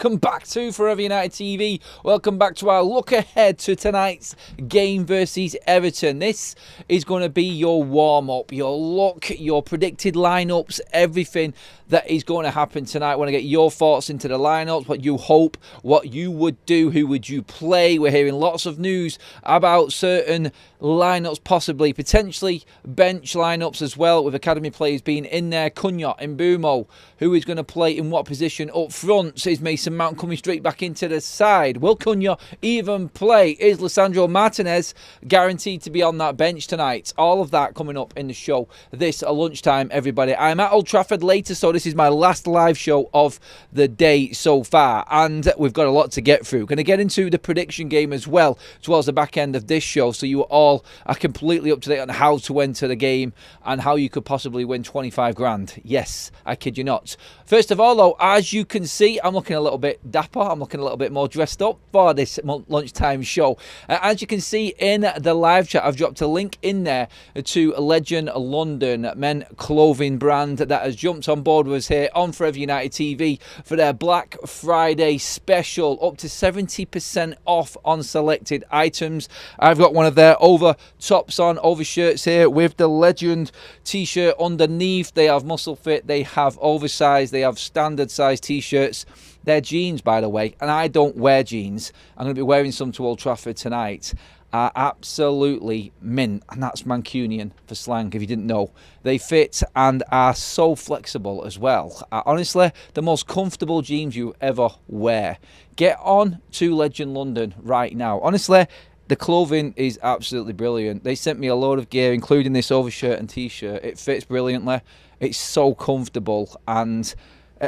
welcome back to Forever United TV. Welcome back to our look ahead to tonight's game versus Everton. This is going to be your warm-up, your look, your predicted lineups, everything that is going to happen tonight. I want to get your thoughts into the lineups, what you hope, what you would do, who would you play. We're hearing lots of news about certain lineups, possibly, potentially bench lineups as well, with academy players being in there. Cunha, Mbeumo, who is going to play in what position up front? Is Mason Mount coming straight back into the side? Will Cunha even play? Is Lisandro Martínez guaranteed to be on that bench tonight? All of that coming up in the show this lunchtime, everybody. I'm at Old Trafford later, so this is my last live show of the day so far, and we've got a lot to get through. Going to get into the prediction game as well towards the back end of this show, so you all are completely up to date on how to enter the game and how you could possibly win 25 grand. Yes, I kid you not. First of all, though, as you can see, I'm looking a little bit dapper. I'm looking a little bit more dressed up for this lunchtime show. As you can see in the live chat, I've dropped a link in there to Legend London, men clothing brand that has jumped on board with us here on Forever United TV for their Black Friday special, up to 70% off on selected items. I've got one of their over tops on, over shirts here with the Legend t-shirt underneath. They have muscle fit, they have oversized, they have standard size t-shirts. They're jeans, by the way, and I don't wear jeans. I'm going to be wearing some to Old Trafford tonight. Are absolutely mint, and that's Mancunian for slang if you didn't know. They fit and are so flexible as well. Honestly, the most comfortable jeans you ever wear. Get on to Legend London right now. Honestly, the clothing is absolutely brilliant. They sent me a load of gear, including this overshirt and t-shirt. It fits brilliantly. It's so comfortable, and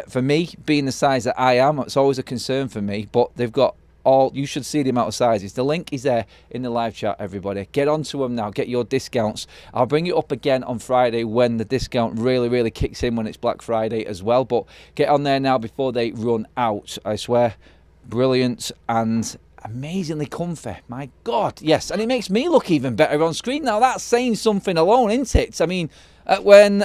for me, being the size that I am, it's always a concern for me, but they've got you should see the amount of sizes. The link is there in the live chat, everybody. Get onto them now. Get your discounts. I'll bring it up again on Friday when the discount really kicks in, when it's Black Friday as well. But get on there now before they run out. I swear, brilliant and amazingly comfy. My God, yes. And it makes me look even better on screen. Now, that's saying something alone, isn't it? I mean, when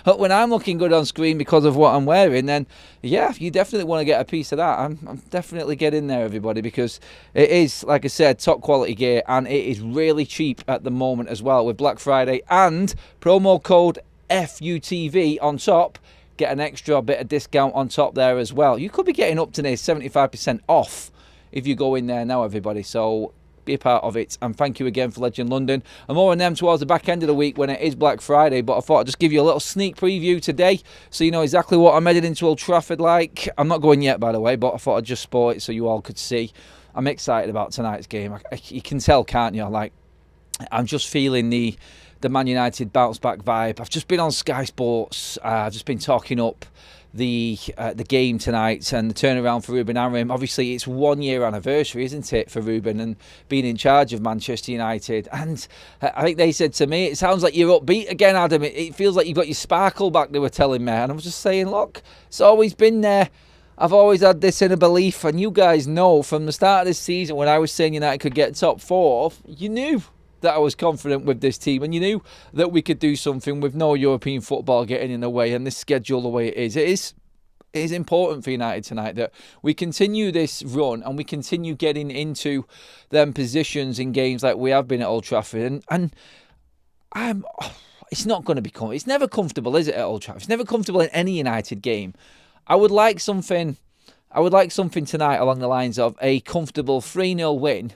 I'm looking good on screen because of what I'm wearing, then yeah, you definitely want to get a piece of that. I'm definitely getting there, everybody, because it is, like I said, top quality gear, and it is really cheap at the moment as well with Black Friday, and promo code FUTV on top. Get an extra bit of discount on top there as well. You could be getting up to near 75% off if you go in there now, everybody. So be a part of it, and thank you again for Legend London. And more on them towards the back end of the week when it is Black Friday, but I thought I'd just give you a little sneak preview today so you know exactly what I'm headed into Old Trafford like. I'm not going yet, by the way, but I thought I'd just spoil it so you all could see. I'm excited about tonight's game. You can tell, can't you? Like, I'm just feeling the Man United bounce back vibe. I've just been on Sky Sports. I've just been talking up the game tonight and the turnaround for Ruben Amorim. Obviously, it's 1 year anniversary, isn't it, for Ruben and being in charge of Manchester United. And I think they said to me, it sounds like you're upbeat again, Adam. It feels like you've got your sparkle back, they were telling me. And I was just saying, look, it's always been there. I've always had this inner belief, and you guys know from the start of this season when I was saying United could get top four, you knew that I was confident with this team, and you knew that we could do something with no European football getting in the way, and this schedule the way it is. It is important for United tonight that we continue this run and we continue getting into them positions in games like we have been at Old Trafford, and it's not going to be it's never comfortable, is it, at Old Trafford? It's never comfortable in any United game. I would like something tonight along the lines of a comfortable 3-0 win,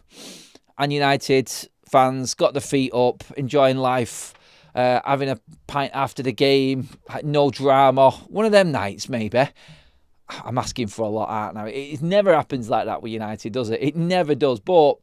and United fans got their feet up, enjoying life, having a pint after the game, no drama. One of them nights, maybe. I'm asking for a lot, aren't I? It never happens like that with United, does it? It never does. But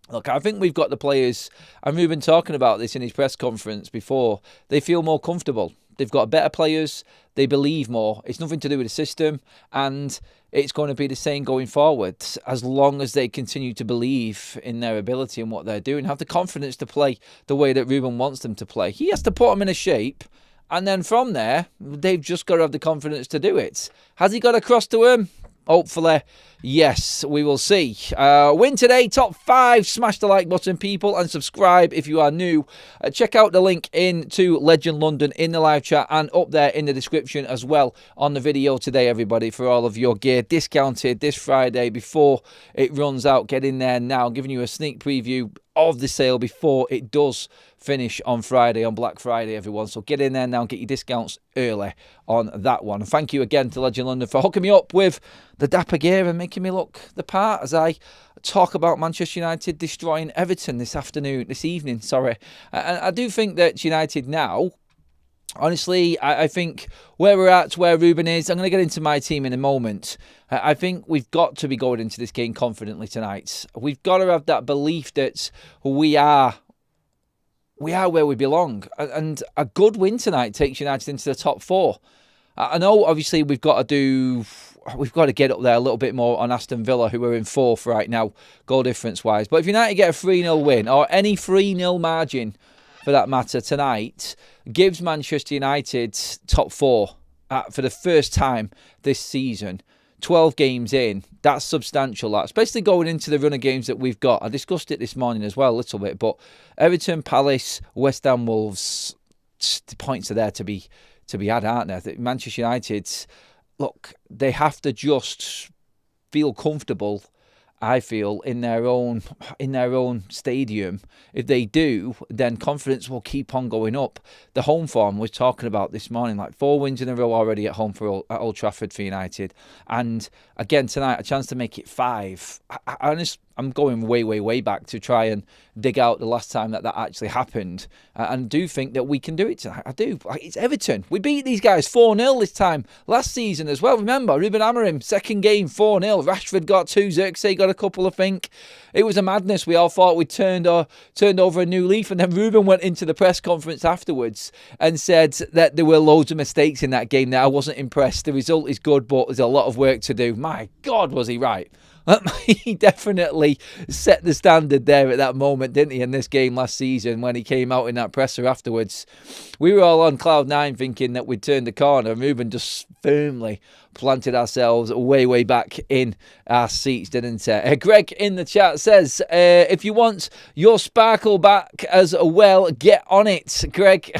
look, I think we've got the players, and we've been talking about this in his press conference before. They feel more comfortable. They've got better players. They believe more. It's nothing to do with the system, and it's going to be the same going forward as long as they continue to believe in their ability and what they're doing, have the confidence to play the way that Ruben wants them to play. He has to put them in a shape, and then from there, they've just got to have the confidence to do it. Has he got across to him? Hopefully, yes, we will see. Win today, top 5. Smash the like button, people, and subscribe if you are new. Check out the link into Legend London in the live chat and up there in the description as well on the video today, everybody, for all of your gear discounted this Friday before it runs out. Get in there now. I'm giving you a sneak preview of the sale before it does finish on Friday, on Black Friday, everyone. So get in there now and get your discounts early on that one. And thank you again to Legend London for hooking me up with the dapper gear and making me look the part as I talk about Manchester United destroying Everton this evening. And I do think that United now, honestly, I think where we're at, where Ruben is, I'm going to get into my team in a moment. I think we've got to be going into this game confidently tonight. We've got to have that belief that we are where we belong. And a good win tonight takes United into the top 4. I know, obviously, we've got to get up there a little bit more on Aston Villa, who are in 4th right now, goal difference-wise. But if United get a 3-0 win, or any 3-0 margin for that matter tonight, gives Manchester United top 4 for the first time this season. 12 games in, that's substantial, that, especially going into the run of games that we've got. I discussed it this morning as well a little bit, but Everton, Palace, West Ham, Wolves, the points are there to be had, aren't there? Manchester United, look, they have to just feel comfortable, I feel, in their own stadium. If they do, then confidence will keep on going up. The home form we're talking about this morning, like 4 wins in a row already at home at Old Trafford for United, and again tonight a chance to make it 5. I'm going way back to try and dig out the last time that actually happened, and do think that we can do it tonight. I do. It's Everton. We beat these guys 4-0 this time last season as well. Remember, Ruben Amorim, second game 4-0. Rashford got 2, Xerxes got a couple, I think. It was a madness. We all thought we turned over a new leaf, and then Ruben went into the press conference afterwards and said that there were loads of mistakes in that game, that I wasn't impressed. The result is good, but there's a lot of work to do. My God, was he right? He definitely set the standard there at that moment, didn't he, in this game last season when he came out in that presser afterwards. We were all on cloud 9 thinking that we'd turned the corner, and Ruben just firmly planted ourselves way back in our seats, didn't he? Greg in the chat says, if you want your sparkle back as well, get on it, Greg.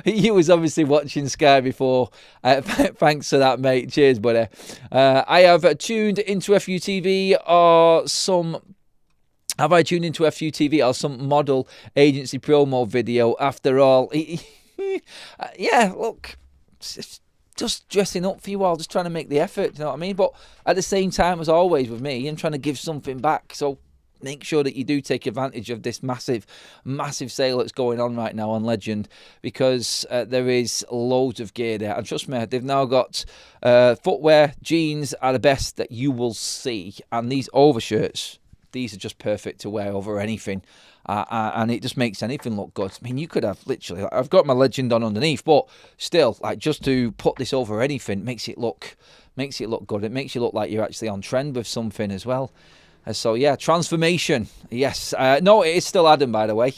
He was obviously watching Sky before. Thanks for that, mate. Cheers, buddy. I have tuned into FUTV or some... Have I tuned into FUTV or some model agency promo video after all? Yeah, look, just dressing up for you all, just trying to make the effort, you know what I mean? But at the same time, as always with me, I'm trying to give something back. So make sure that you do take advantage of this massive sale that's going on right now on Legend, because there is loads of gear there. And trust me, they've now got footwear, jeans are the best that you will see. And these overshirts, these are just perfect to wear over anything. And it just makes anything look good. I mean, you could have literally, I've got my Legend on underneath, but still, like, just to put this over anything makes it look good. It makes you look like you're actually on trend with something as well. So, yeah, transformation. Yes. No, it is still Adam, by the way.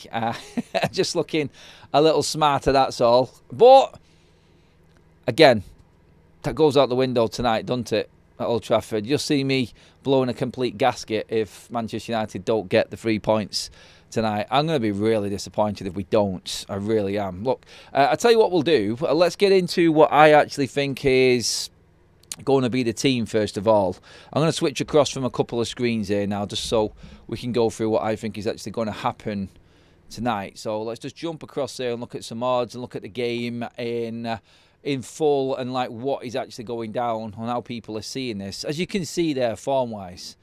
Just looking a little smarter, that's all. But, again, that goes out the window tonight, doesn't it, at Old Trafford? You'll see me blowing a complete gasket if Manchester United don't get the 3 points tonight. I'm going to be really disappointed if we don't. I really am. Look, I'll tell you what we'll do. Let's get into what I actually think is going to be the team first of all. I'm going to switch across from a couple of screens here now, just so we can go through what I think is actually going to happen tonight. So let's just jump across there and look at some odds and look at the game in full, and like what is actually going down on how people are seeing this. As you can see there, form-wise,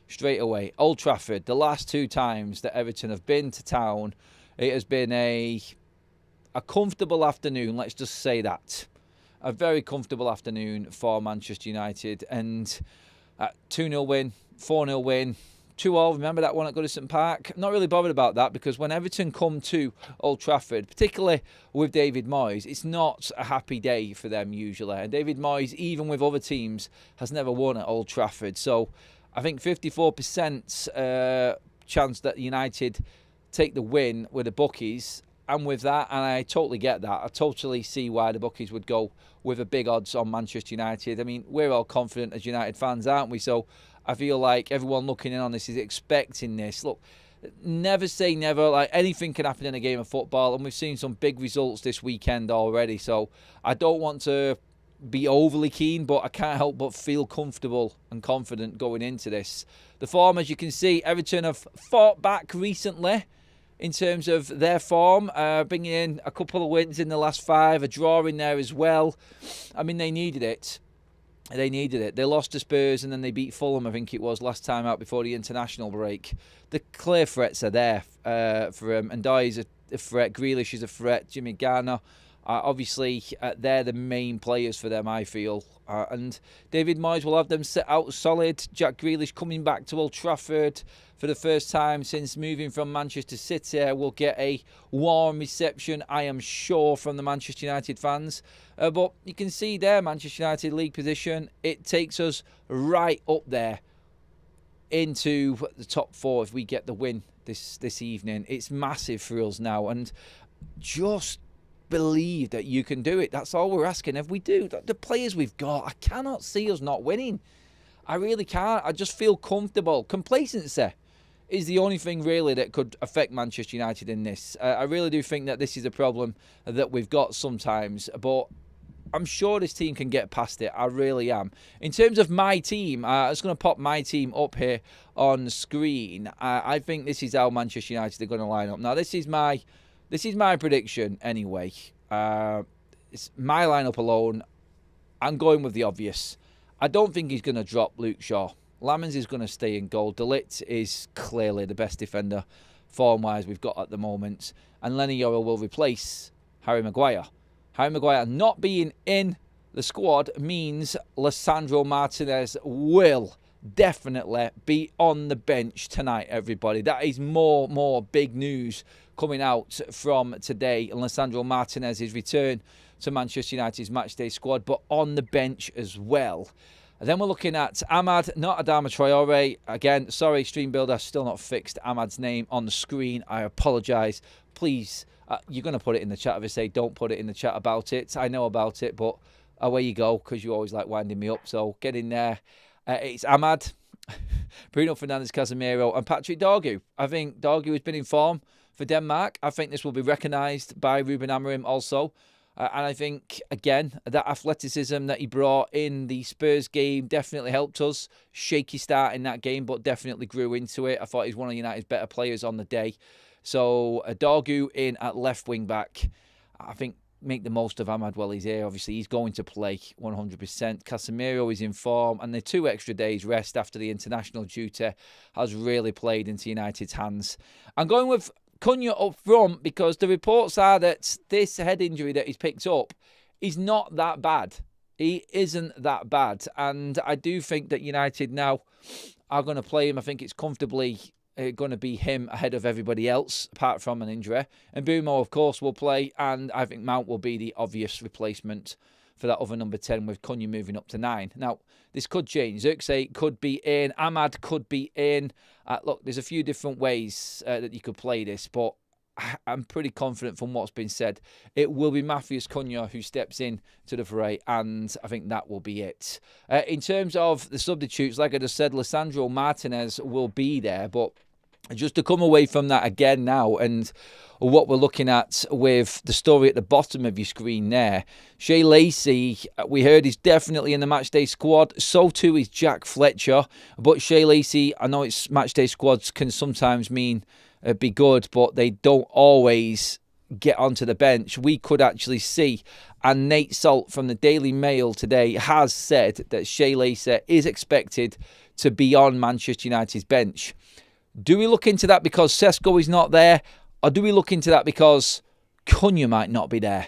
straight away, Old Trafford, the last 2 times that Everton have been to town, it has been a comfortable afternoon, let's just say that. A very comfortable afternoon for Manchester United, and 2-0 win, 4-0 win, 2-2, remember that one at Goodison Park? I'm not really bothered about that, because when Everton come to Old Trafford, particularly with David Moyes, it's not a happy day for them usually. And David Moyes, even with other teams, has never won at Old Trafford. So I think 54% chance that United take the win with the bookies. am with that, and I totally get that. I totally see why the bookies would go with a big odds on Manchester United. I mean, we're all confident as United fans, aren't we? So I feel like everyone looking in on this is expecting this. Look, never say never. Like, anything can happen in a game of football, and we've seen some big results this weekend already. So I don't want to be overly keen, but I can't help but feel comfortable and confident going into this. The form, as you can see, Everton have fought back recently in terms of their form, bringing in a couple of wins in the last 5, a draw in there as well. I mean, they needed it. They lost to Spurs and then they beat Fulham, I think it was, last time out before the international break. The clear threats are there for him. And Dye is a threat. Grealish is a threat. Jimmy Garner. Obviously, they're the main players for them, I feel. And David Moyes will have them set out solid. Jack Grealish coming back to Old Trafford for the first time since moving from Manchester City will get a warm reception, I am sure, from the Manchester United fans. But you can see there, Manchester United league position, it takes us right up there into the top 4 if we get the win this evening. It's massive for us now, and just believe that you can do it. That's all we're asking. If we do, the players we've got, I cannot see us not winning. I really can't. I just feel comfortable. Complacency is the only thing really that could affect Manchester United in this. I really do think that this is a problem that we've got sometimes, but I'm sure this team can get past it. I really am. In terms of my team, I'm just going to pop my team up here on the screen. I think this is how Manchester United are going to line up. Now, this is my prediction anyway. It's my lineup alone. I'm going with the obvious. I don't think he's going to drop Luke Shaw. Lamens is going to stay in goal. De Ligt is clearly the best defender, form-wise, we've got at the moment. And Lenny Yoro will replace Harry Maguire. Harry Maguire not being in the squad means Lisandro Martínez will definitely be on the bench tonight, everybody. That is more big news coming out from today. And Lisandro Martínez's return to Manchester United's matchday squad, but on the bench as well. And then we're looking at Ahmad, not Adama Traore. Again, sorry, Stream Builder, still not fixed Ahmad's name on the screen. I apologise. Please, you're going to put it in the chat. If I say don't put it in the chat about it, I know about it, but away you go, because you always like winding me up. So get in there. It's Ahmad, Bruno Fernandes, Casemiro, and Patrick Dorgu. I think Dorgu has been in form for Denmark. I think this will be recognised by Ruben Amorim also. And I think, again, that athleticism that he brought in the Spurs game definitely helped us. Shaky start in that game, but definitely grew into it. I thought he's one of United's better players on the day. So, Dorgu in at left wing back. I think make the most of Ahmad while he's here. Obviously, he's going to play 100%. Casemiro is in form, and the 2 extra days rest after the international duty has really played into United's hands. I'm going with Cunha up front because the reports are that this head injury that he's picked up is not that bad. He isn't that bad. And I do think that United now are going to play him. I think it's comfortably going to be him ahead of everybody else, apart from an injury. And Bumo, of course, will play. And I think Mount will be the obvious replacement for that other number 10 with Cunha moving up to 9. Now, this could change. Zirkzee could be in. Ahmad could be in. Look, there's a few different ways that you could play this, but I'm pretty confident from what's been said. It will be Matheus Cunha who steps in to the fray, and I think that will be it. In terms of the substitutes, like I just said, Lisandro Martínez will be there, but just to come away from that again now, and what we're looking at with the story at the bottom of your screen there, Shea Lacey, we heard he's definitely in the matchday squad. So too is Jack Fletcher. But Shea Lacey, I know it's matchday squads can sometimes mean be good, but they don't always get onto the bench. We could actually see, and Nate Salt from the Daily Mail today has said that Shea Lacey is expected to be on Manchester United's bench. Do we look into that because Sesko is not there? Or do we look into that because Cunha might not be there?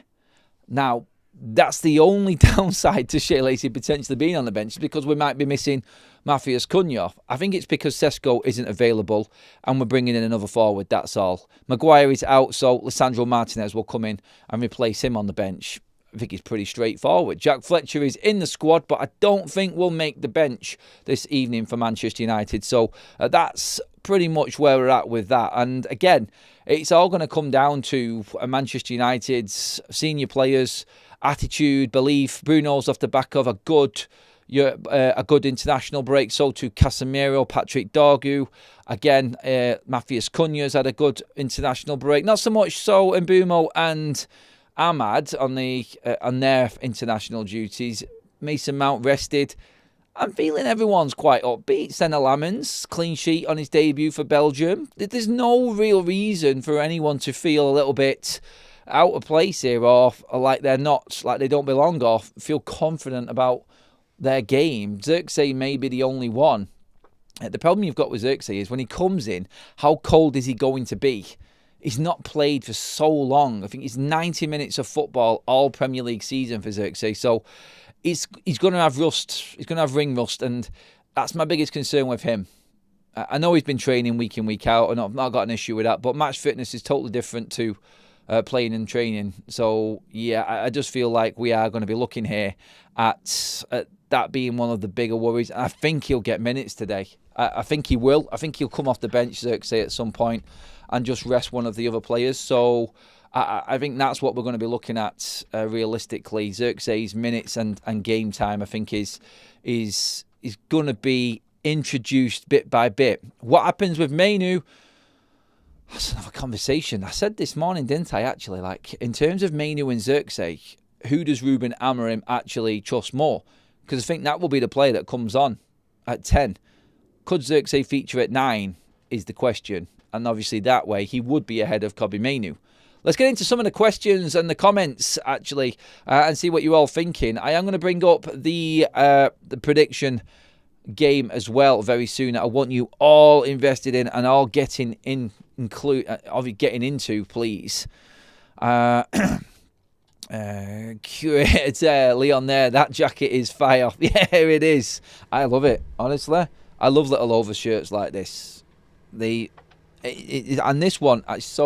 Now, that's the only downside to Shea Lacey potentially being on the bench, because we might be missing Matheus Cunha. I think it's because Sesko isn't available and we're bringing in another forward, that's all. Maguire is out, so Lisandro Martínez will come in and replace him on the bench. I think it's pretty straightforward. Jack Fletcher is in the squad, but I don't think will make the bench this evening for Manchester United. So that's pretty much where we're at with that. And again, it's all going to come down to Manchester United's senior players' attitude, belief. Bruno's off the back of a good international break. So too Casemiro, Patrick Dorgu. Again, Matheus Cunha's had a good international break. Not so much so Mbumo and Ahmad on their international duties. Mason Mount rested. I'm feeling everyone's quite upbeat. Senna Lamens, clean sheet on his debut for Belgium. There's no real reason for anyone to feel a little bit out of place here, or like they're not, like they don't belong, or feel confident about their game. Xerxes may be the only one. The problem you've got with Xerxes is when he comes in, how cold is he going to be? He's not played for so long. I think it's 90 minutes of football all Premier League season for Xerxes. So he's going to have rust. He's going to have ring rust, and that's my biggest concern with him. I know he's been training week in, week out, and I've not got an issue with that, but match fitness is totally different to playing and training. So, yeah, I just feel like we are going to be looking here at that being one of the bigger worries. And I think he'll get minutes today. I think he will. I think he'll come off the bench, Xerxes, at some point and just rest one of the other players. So I think that's what we're going to be looking at realistically. Xerxes' minutes and game time, I think, is going to be introduced bit by bit. What happens with Mainu? That's another conversation. I said this morning, didn't I, actually? Like, in terms of Mainu and Xerxes, who does Ruben Amorim actually trust more? Because I think that will be the player that comes on at 10. Could Xerxes feature at 9 is the question. And obviously that way he would be ahead of Kobbie Mainoo. Let's get into some of the questions and the comments, actually, and see what you're all thinking. I am going to bring up the prediction game as well very soon. I want you all invested in and all getting into, please. Leon there, that jacket is fire. Yeah, it is. I love it, honestly. I love little overshirts like this. And this one, it's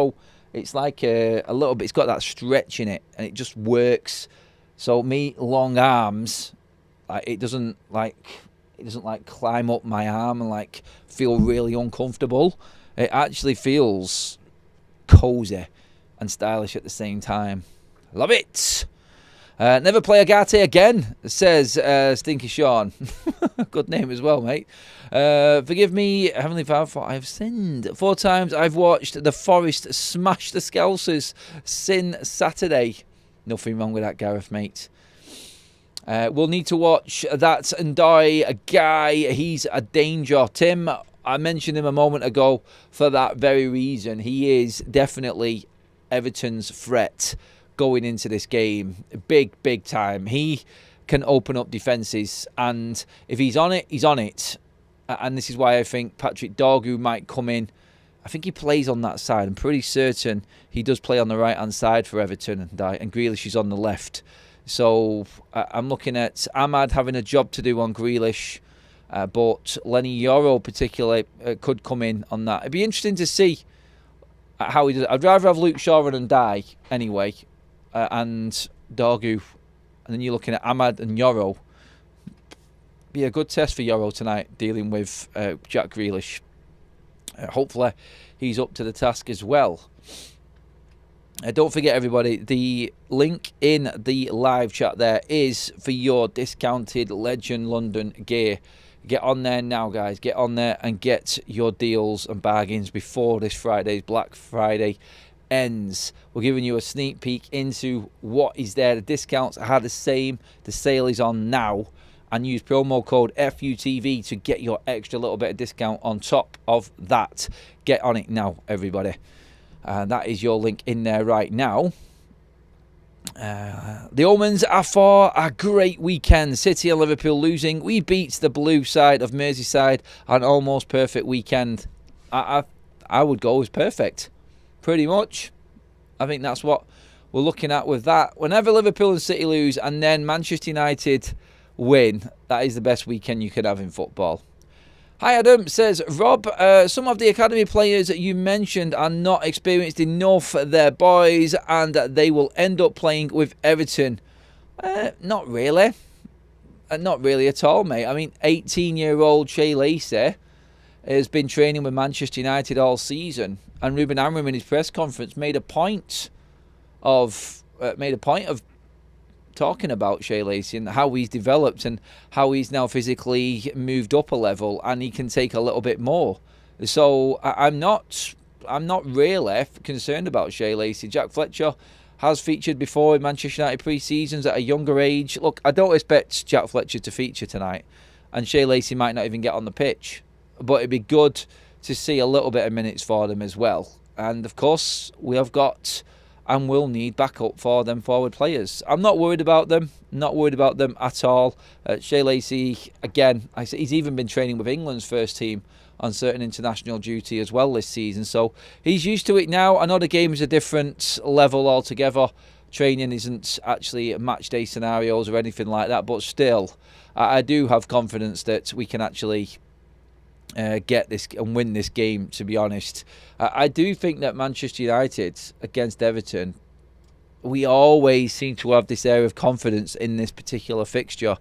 like a little bit, it's got that stretch in it, and it just works. So me, long arms, it doesn't climb up my arm and like feel really uncomfortable. It actually feels cozy and stylish at the same time. Love it. Never play Agate again, says Stinky Sean. Good name as well, mate. Forgive me, Heavenly Father, for I have sinned. 4 times I've watched the Forest smash the Scousers sin Saturday. Nothing wrong with that, Gareth, mate. We'll need to watch that and die guy. He's a danger. Tim, I mentioned him a moment ago for that very reason. He is definitely Everton's threat going into this game. Big time. He can open up defences, and if he's on it, he's on it. And this is why I think Patrick Dorgu might come in. I think he plays on that side. I'm pretty certain he does play on the right-hand side for Everton, and Grealish is on the left. So I'm looking at Ahmad having a job to do on Grealish, but Lenny Yoro particularly could come in on that. It'd be interesting to see how he does it. I'd rather have Luke Shaw and Die anyway, and Dorgu, and then you're looking at Ahmad and Yoro. Be a good test for Yoro tonight, dealing with Jack Grealish. Hopefully he's up to the task as well. Don't forget, everybody, the link in the live chat there is for your discounted Legend London gear. Get on there now, guys. Get on there and get your deals and bargains before this Friday's Black Friday ends. We're giving you a sneak peek into what is there. The discounts are the same. The sale is on now. And use promo code FUTV to get your extra little bit of discount on top of that. Get on it now, everybody. That is your link in there right now. The omens are for a great weekend. City and Liverpool losing. We beat the blue side of Merseyside. An almost perfect weekend. I would go as perfect. Pretty much. I think that's what we're looking at with that. Whenever Liverpool and City lose and then Manchester United win, that is the best weekend you can have in football. Hi Adam, says Rob, some of the academy players you mentioned are not experienced enough. They're boys and they will end up playing with Everton. Not really. Not really at all, mate. I mean, 18-year-old Shea Lacey has been training with Manchester United all season, and Ruben Amorim in his press conference made a point of talking about Shea Lacey and how he's developed and how he's now physically moved up a level and he can take a little bit more. So I'm not really concerned about Shea Lacey. Jack Fletcher has featured before in Manchester United pre-seasons at a younger age. Look, I don't expect Jack Fletcher to feature tonight, and Shea Lacey might not even get on the pitch, but it'd be good to see a little bit of minutes for them as well. And of course, we have got and will need backup for them forward players. I'm not worried about them. Not worried about them at all. Shea Lacey, again, he's even been training with England's first team on certain international duty as well this season. So he's used to it now. I know the game is a different level altogether. Training isn't actually match day scenarios or anything like that. But still, I do have confidence that we can actually get this and win this game, to be honest. I do think that Manchester United against Everton, we always seem to have this air of confidence in this particular fixture.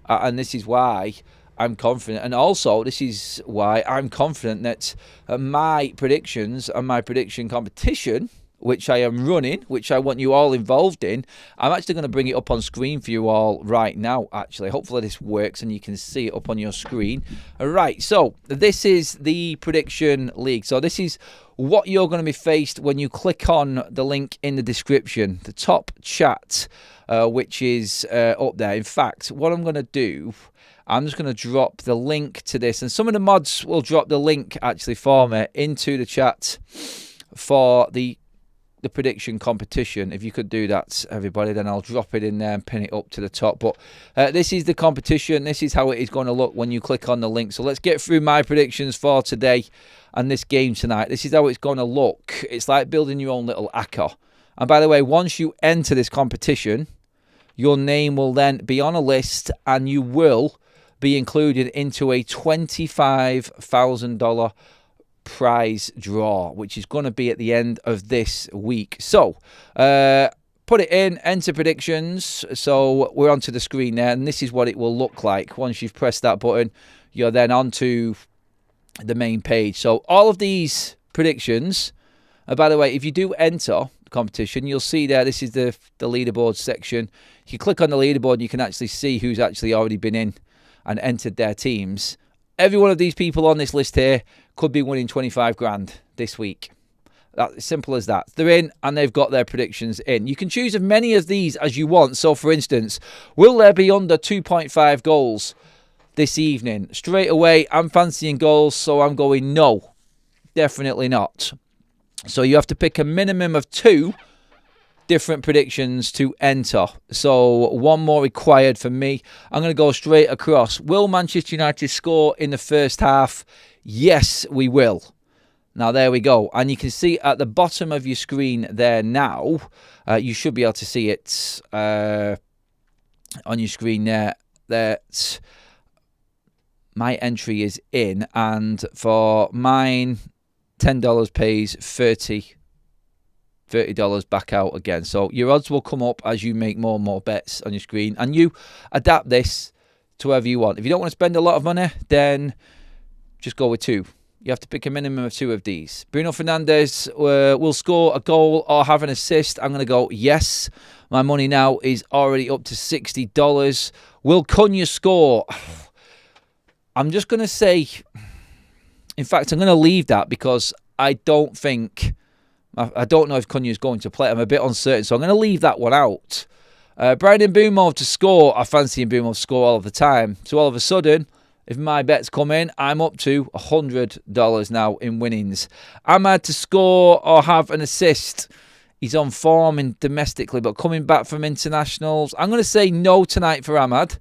And this is why I'm confident. And also, this is why I'm confident that my predictions and my prediction competition, which I am running, which I want you all involved in, I'm actually going to bring it up on screen for you all right now, actually. Hopefully this works and you can see it up on your screen. All right, so this is the prediction league. So this is what you're going to be faced when you click on the link in the description, the top chat, which is up there. In fact, what I'm going to do, I'm just going to drop the link to this, and some of the mods will drop the link actually for me into the chat for the prediction competition. If you could do that, everybody, then I'll drop it in there and pin it up to the top. But this is the competition. This is how it is going to look when you click on the link. So let's get through my predictions for today and this game tonight. This is how it's going to look. It's like building your own little ACCA. And by the way, once you enter this competition, your name will then be on a list and you will be included into a $25,000 prize draw, which is going to be at the end of this week. So put it in, enter predictions. So we're onto the screen there, and this is what it will look like once you've pressed that button. You're then onto the main page. So all of these predictions, by the way, if you do enter the competition, you'll see there, this is the leaderboard section. If you click on the leaderboard, you can actually see who's actually already been in and entered their teams. Every one of these people on this list here could be winning 25 grand this week. That's simple as that. They're in and they've got their predictions in. You can choose as many of these as you want. So, for instance, will there be under 2.5 goals this evening? Straight away, I'm fancying goals, so I'm going no. Definitely not. So you have to pick a minimum of 2 different predictions to enter. So one more required for me. I'm going to go straight across. Will Manchester United score in the first half? Yes, we will. Now, there we go. And you can see at the bottom of your screen there now, you should be able to see it on your screen there, that my entry is in. And for mine, $10 pays $30 back out again. So your odds will come up as you make more and more bets on your screen, and you adapt this to whatever you want. If you don't want to spend a lot of money, then just go with 2. You have to pick a minimum of 2 of these. Bruno Fernandes will score a goal or have an assist. I'm going to go yes. My money now is already up to $60. Will Cunha score? I'm just going to say, in fact, I'm going to leave that because I don't know if Cunha is going to play. I'm a bit uncertain, so I'm going to leave that one out. Brian Mbeumo to score. I fancy Mbeumo to score all of the time. So all of a sudden, if my bets come in, I'm up to $100 now in winnings. Ahmad to score or have an assist. He's on form domestically, but coming back from internationals. I'm going to say no tonight for Ahmad.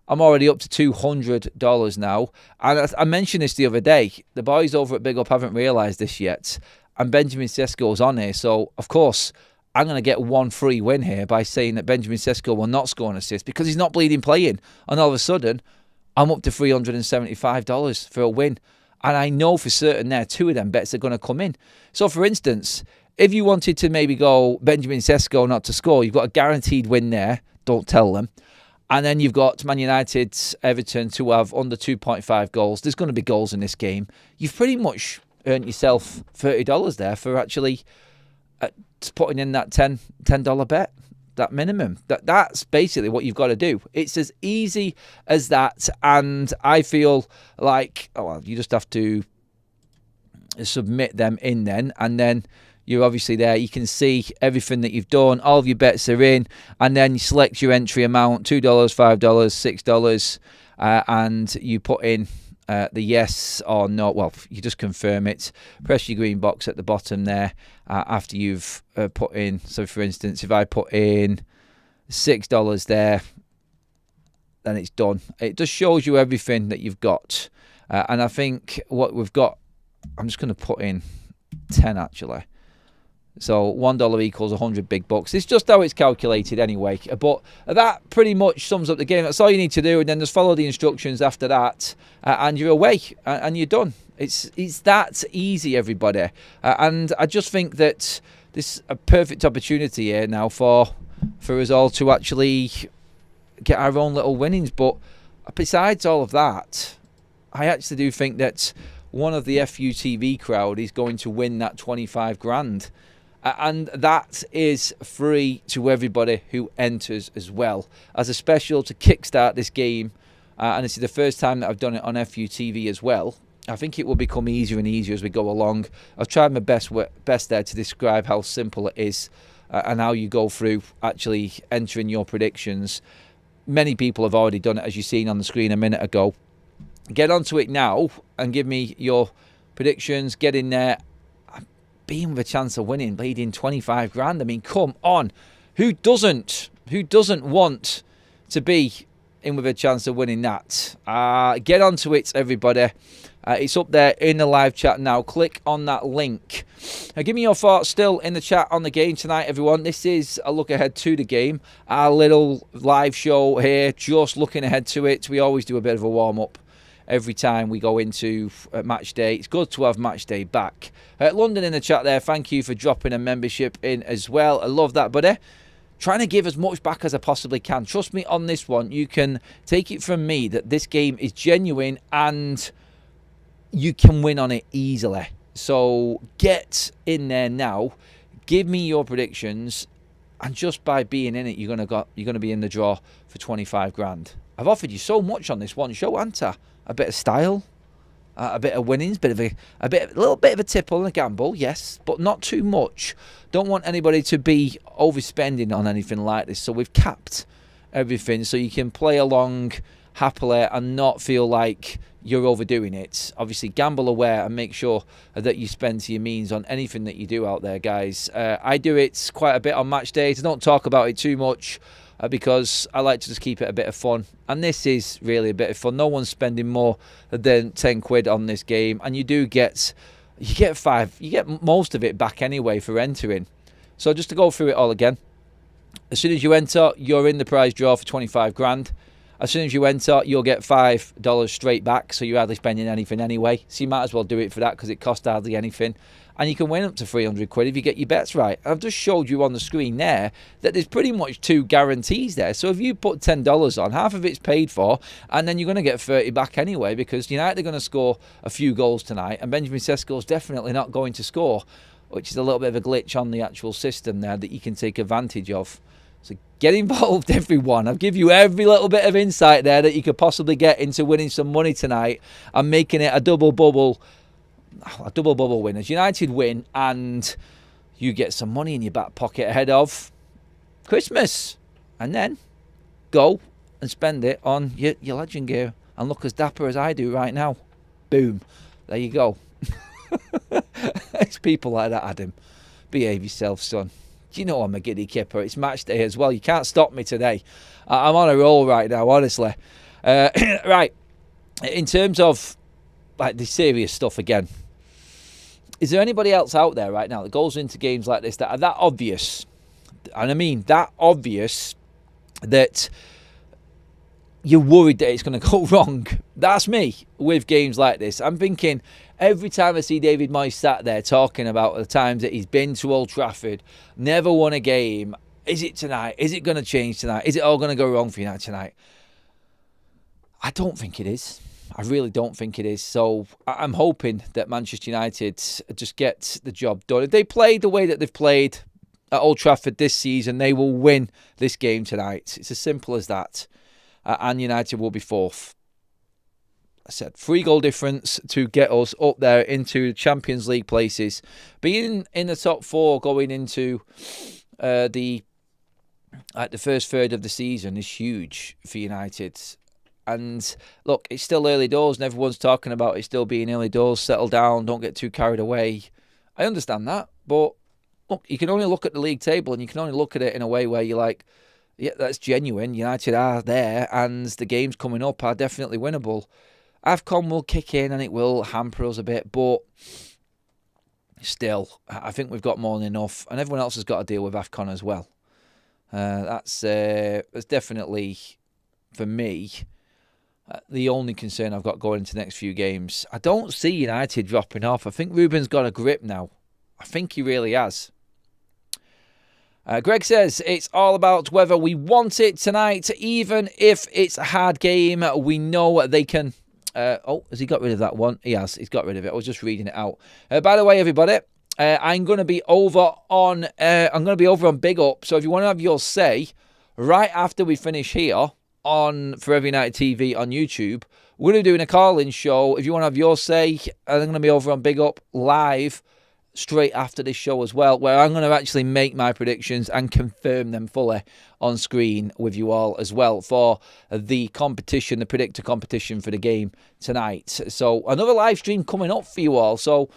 I'm already up to $200 now. And I mentioned this the other day. The boys over at Big Up haven't realised this yet. And Benjamin Sesko's on here. So, of course, I'm going to get one free win here by saying that Benjamin Sesko will not score an assist because he's not bleeding playing. And all of a sudden, I'm up to $375 for a win. And I know for certain there, 2 of them bets are going to come in. So, for instance, if you wanted to maybe go Benjamin Sesko not to score, you've got a guaranteed win there. don't tell them. And then you've got Man United, Everton to have under 2.5 goals. There's going to be goals in this game. You've pretty much earned yourself $30 there for actually putting in that $10 bet, that minimum. That's basically what you've got to do. It's as easy as that. And I feel like, you just have to submit them in then, and then you're obviously there. You can see everything that you've done. All of your bets are in. And then you select your entry amount, $2, $5, $6. And you put in the yes or no. Well, you just confirm it. Press your green box at the bottom there after you've put in. So, for instance, if I put in $6 there, then it's done. It just shows you everything that you've got. And I think what we've got, I'm just going to put in 10 actually. So $1 equals 100 big bucks. It's just how it's calculated anyway. But that pretty much sums up the game. That's all you need to do. And then just follow the instructions after that. And you're away. And you're done. It's that easy, everybody. And I just think that this is a perfect opportunity here now for us all to actually get our own little winnings. But besides all of that, I actually do think that one of the FUTV crowd is going to win that 25 grand. And that is free to everybody who enters as well. As a special to kickstart this game, and this is the first time that I've done it on FUTV as well. I think it will become easier and easier as we go along. I've tried my best there to describe how simple it is and how you go through actually entering your predictions. Many people have already done it, as you've seen on the screen a minute ago. Get onto it now and give me your predictions. Get in there. Being with a chance of winning, bleeding 25 grand. I mean, come on. Who doesn't want to be in with a chance of winning that? Get onto it, everybody. It's up there in the live chat now. Click on that link. Give me your thoughts still in the chat on the game tonight, everyone. This is a look ahead to the game. Our little live show here, just looking ahead to it. We always do a bit of a warm-up every time we go into match day. It's good to have match day back. London in the chat there, thank you for dropping a membership in as well. I love that, buddy. Trying to give as much back as I possibly can. Trust me on this one. You can take it from me that this game is genuine and you can win on it easily. So get in there now. Give me your predictions. And just by being in it, you're gonna be in the draw for 25 grand. I've offered you so much on this one show, haven't I? A bit of style, a bit of winnings, a little bit of a tipple and a gamble, yes, but not too much. Don't want anybody to be overspending on anything like this. So we've capped everything so you can play along happily and not feel like you're overdoing it. Obviously, gamble aware and make sure that you spend to your means on anything that you do out there, guys. I do it quite a bit on match days. I don't talk about it too much. Because I like to just keep it a bit of fun. And this is really a bit of fun. No one's spending more than 10 quid on this game. And you get most of it back anyway for entering. So just to go through it all again. As soon as you enter, you're in the prize draw for 25 grand. As soon as you enter, you'll get $5 straight back. So you're hardly spending anything anyway. So you might as well do it for that because it costs hardly anything. And you can win up to 300 quid if you get your bets right. I've just showed you on the screen there that there's pretty much 2 guarantees there. So if you put $10 on, half of it's paid for, and then you're going to get 30 back anyway because United are going to score a few goals tonight, and Benjamin Sesko's definitely not going to score, which is a little bit of a glitch on the actual system there that you can take advantage of. So get involved, everyone. I've given you every little bit of insight there that you could possibly get into winning some money tonight and making it a double bubble win. As United win and you get some money in your back pocket ahead of Christmas. And then go and spend it on your legend gear and look as dapper as I do right now. Boom. There you go. It's people like that, Adam. Behave yourself, son. Do you know I'm a giddy kipper? It's match day as well. You can't stop me today. I'm on a roll right now, honestly. Right. In terms of like the serious stuff again, is there anybody else out there right now that goes into games like this that are that obvious? And I mean that obvious that you're worried that it's going to go wrong. That's me with games like this. I'm thinking every time I see David Moyes sat there talking about the times that he's been to Old Trafford, never won a game, Is it tonight? Is it going to change tonight? Is it all going to go wrong for United tonight? I don't think it is. I really don't think it is. So I'm hoping that Manchester United just get the job done. If they play the way that they've played at Old Trafford this season, they will win this game tonight. It's as simple as that. And United will be fourth. I said 3-goal difference to get us up there into Champions League places. Being in the top 4 going into the first third of the season is huge for United. And look, it's still early doors and everyone's talking about it still being early doors. Settle down, don't get too carried away. I understand that, but look, you can only look at the league table and you can only look at it in a way where you're like, yeah, that's genuine. United are there and the games coming up are definitely winnable. AFCON will kick in and it will hamper us a bit, but still, I think we've got more than enough, and everyone else has got to deal with AFCON as well. That's definitely, for me, the only concern I've got going into the next few games. I don't see United dropping off. I think Ruben's got a grip now. I think he really has. Greg says, it's all about whether we want it tonight. Even if it's a hard game, we know they can... has he got rid of that one? He has. He's got rid of it. I was just reading it out. By the way, everybody, I'm going to be over on Big Up. So if you want to have your say, right after we finish here on Forever United TV on YouTube, we're going to be doing a call-in show. If you want to have your say, I'm going to be over on Big Up live straight after this show as well, where I'm going to actually make my predictions and confirm them fully on screen with you all as well for the competition, the predictor competition for the game tonight. So another live stream coming up for you all. So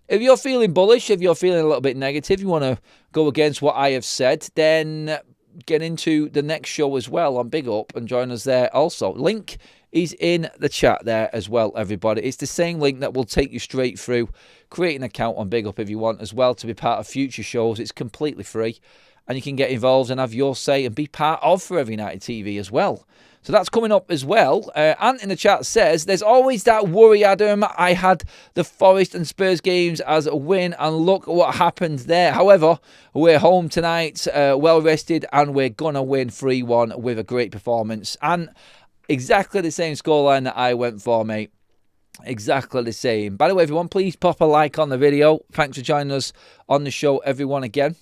if you're feeling bullish, if you're feeling a little bit negative, you want to go against what I have said, then get into the next show as well on Big Up and join us there also. Link is in the chat there as well, everybody. It's the same link that will take you straight through. Create an account on Big Up if you want as well to be part of future shows. It's completely free and you can get involved and have your say and be part of Forever United TV as well. So that's coming up as well. Ant in the chat says, there's always that worry, Adam. I had the Forest and Spurs games as a win and look what happened there. However, we're home tonight, well rested, and we're going to win 3-1 with a great performance. And exactly the same scoreline that I went for, mate. Exactly the same. By the way, everyone, please pop a like on the video. Thanks for joining us on the show, everyone, again.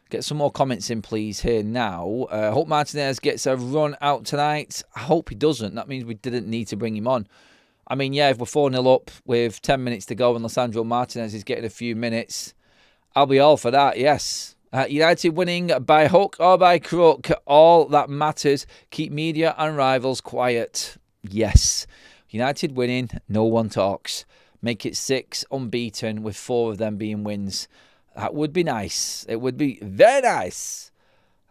Get some more comments in, please, here now. Hope Martinez gets a run out tonight. I hope he doesn't. That means we didn't need to bring him on. I mean, yeah, if we're 4-0 up with 10 minutes to go and Lisandro Martínez is getting a few minutes, I'll be all for that, yes. United winning by hook or by crook, all that matters. Keep media and rivals quiet. Yes. United winning, no one talks. Make it 6 unbeaten with 4 of them being wins. That would be nice. It would be very nice.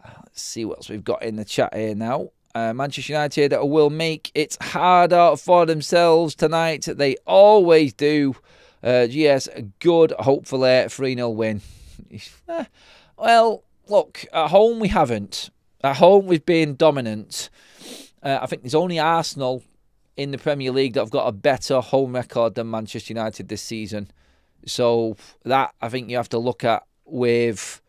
Let's see what else we've got in the chat here now. Manchester United will make it harder for themselves tonight. They always do. Yes, good, hopefully, 3-0 win. Well, look, at home we haven't. At home we've been dominant. I think there's only Arsenal in the Premier League that have got a better home record than Manchester United this season. So that, I think you have to look at with,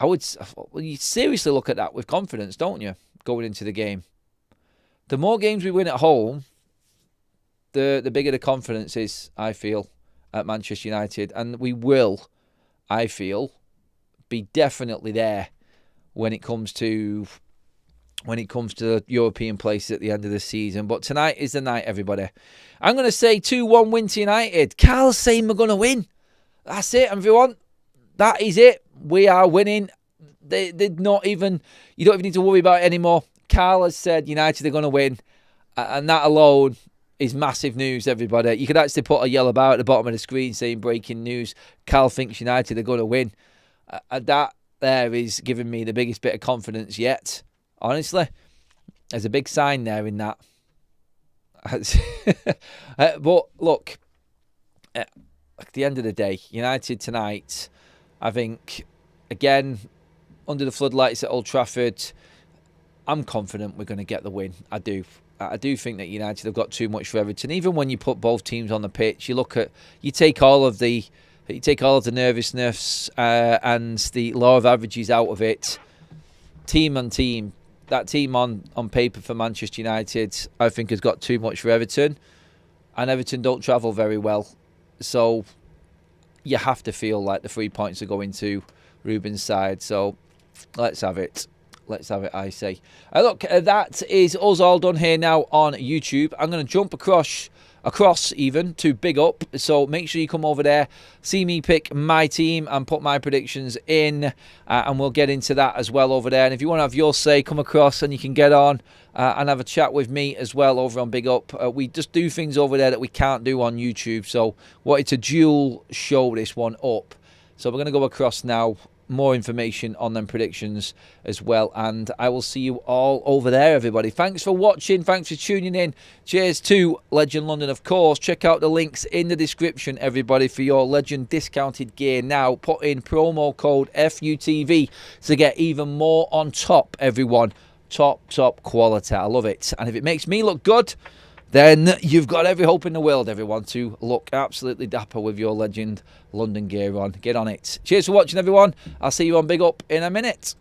you seriously look at that with confidence, don't you, going into the game? The more games we win at home, the bigger the confidence is, I feel, at Manchester United. And we will, I feel, be definitely there when it comes to the European places at the end of the season. But tonight is the night, everybody. I'm going to say 2-1 win to United. Carl's saying we're going to win. That's it, everyone. That is it. We are winning. They're not even... You don't even need to worry about it anymore. Carl has said United are going to win. And that alone is massive news, everybody. You could actually put a yellow bar at the bottom of the screen saying breaking news. Carl thinks United are going to win. That there is giving me the biggest bit of confidence yet. Honestly, there's a big sign there in that. But look, at the end of the day, United tonight, I think, again, under the floodlights at Old Trafford, I'm confident we're going to get the win. I do. I do think that United have got too much for Everton. Even when you put both teams on the pitch, you take all of the you take all of the nervousness and the law of averages out of it, team on team, that team on paper for Manchester United, I think has got too much for Everton. And Everton don't travel very well. So you have to feel like the 3 points are going to Ruben's side. So let's have it. Let's have it, I say. Look, that is us all done here now on YouTube. I'm going to jump across even to Big Up. So make sure you come over there, see me pick my team and put my predictions in. And we'll get into that as well over there. And if you want to have your say, come across and you can get on and have a chat with me as well over on Big Up. We just do things over there that we can't do on YouTube. So wanted to dual show this one up. So we're going to go across now. More information on them predictions as well, and I will see you all over there, everybody. Thanks for watching, thanks for tuning in. Cheers to Legend London, of course. Check out the links in the description, everybody, for your Legend discounted gear now. Put in promo code FUTV to get even more on top, everyone. Top quality. I love it. And if it makes me look good, then you've got every hope in the world, everyone, to look absolutely dapper with your Legend London gear on. Get on it. Cheers for watching, everyone. I'll see you on Big Up in a minute.